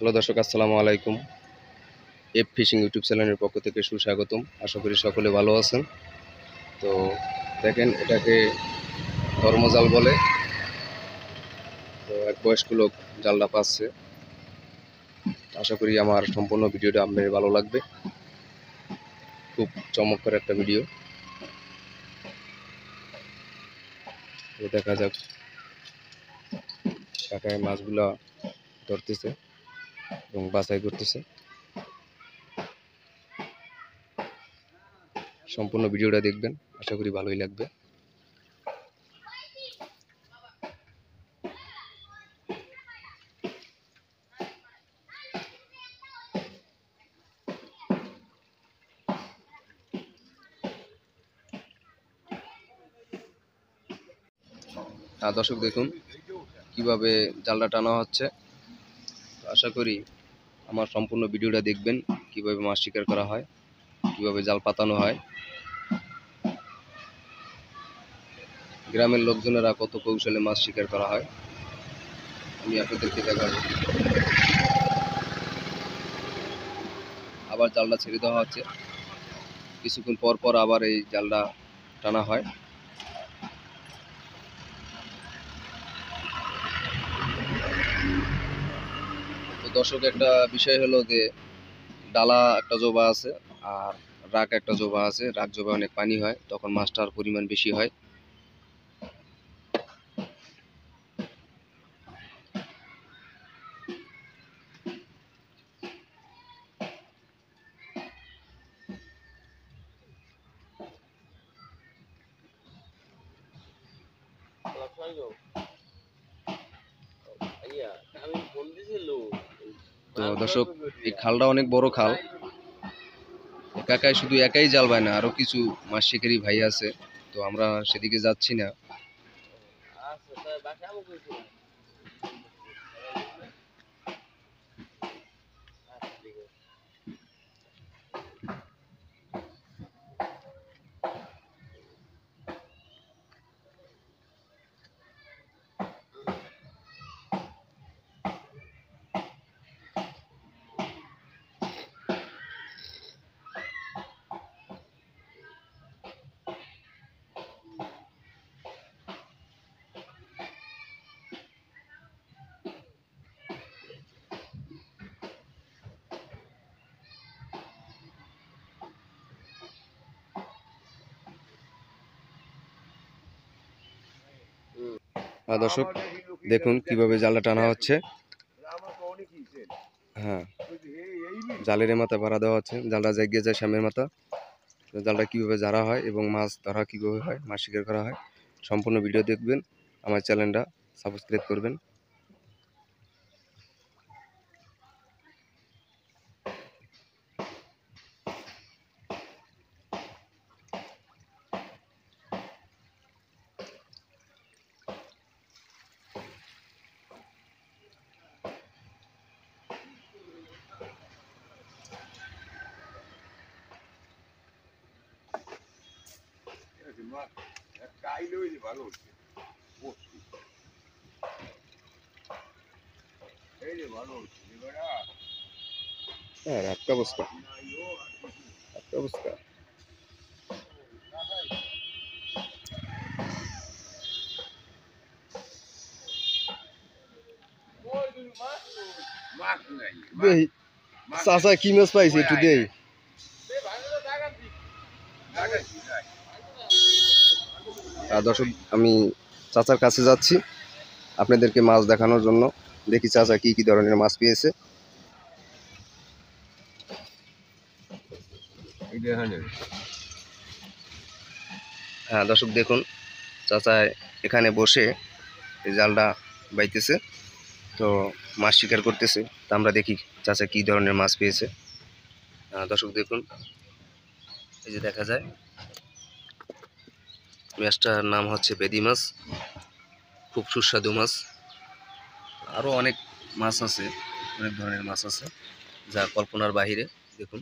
Hello দর্শক, আসসালামু আলাইকুম। এফ ফিশিং ইউটিউব চ্যানেলের পক্ষ থেকে সুস্বাগতম। আশা করি সকলে ভালো আছেন। তো দেখেন, এটাকে ধর্মজাল বলে। তো এক বয়স্ক লোক জালটা পাচ্ছে। আশা করি আমার সম্পূর্ণ ভিডিওটা আপনাদের ভালো লাগবে। খুব চমৎকার একটা ভিডিও। তো দেখা যাক কাকায় মাছগুলা ধরতেছে এবং বাছাই করতেছে। সম্পূর্ণ ভিডিওটা দেখবেন, আশা করি ভালোই লাগবে। দর্শক দেখুন কিভাবে জালটা টানা হচ্ছে। আশা করি আমার সম্পূর্ণ ভিডিওটা দেখবেন, কিভাবে মাছ শিকার করা হয়, কিভাবে জাল পাতানো হয়। গ্রামের লোকজনেরা কত কৌশলে মাছ শিকার করা হয় আমি আপনাদেরকে দেখাবো। আবার জালটা ছেড়ে দেওয়া হচ্ছে, কিছুক্ষণ পর পর আবার এই জালটা টানা হয়। তো দর্শক, একটা বিষয় হলো যে ডালা একটা জোবা আছে আর রাক একটা জোবা আছে। রাক জোবা অনেক পানি হয়, তখন মাছটার পরিমাণ বেশি হয়। তো দর্শক, এই খালটা অনেক বড় খাল। কাকায় শুধু একাই জাল বায় না, আরো কিছু মাছ শিকারী ভাই আছে। তো আমরা সেদিকে যাচ্ছি না। দর্শক দেখুন কিভাবে জালটা টানা হচ্ছে। হ্যাঁ, জালের মাথা ভাড়া দেওয়া হচ্ছে, জালটা জাগিয়ে যায় সামনের মাথা। জালটা কিভাবে ঝাড়া হয় এবং মাছ ধরা কিভাবে হয়, মাছ শিকার করা হয়, সম্পূর্ণ ভিডিও দেখবেন। আমার চ্যানেলটা সাবস্ক্রাইব করবেন। হ্যাঁ, একটা অবস্থা একটা অবস্থা। চাচা কি মাছ পাইছে একটু দেই। দর্শক, আমি চাচার কাছে যাচ্ছি আপনাদেরকে মাছ দেখানোর জন্য। দেখি চাচা কি কি ধরনের মাছ পেয়েছে। হ্যাঁ দর্শক দেখুন, চাচা এখানে বসে এই জালটা বাইতেছে, তো মাছ শিকার করতেছে। তা আমরা দেখি চাচা কি ধরনের মাছ পেয়েছে। দর্শক দেখুন, এই যে দেখা যায় মাছটার নাম হচ্ছে বেদি মাছ। খুব সুস্বাদু মাছ। আরও অনেক মাছ আছে, অনেক ধরনের মাছ আছে যা কল্পনার বাহিরে। দেখুন।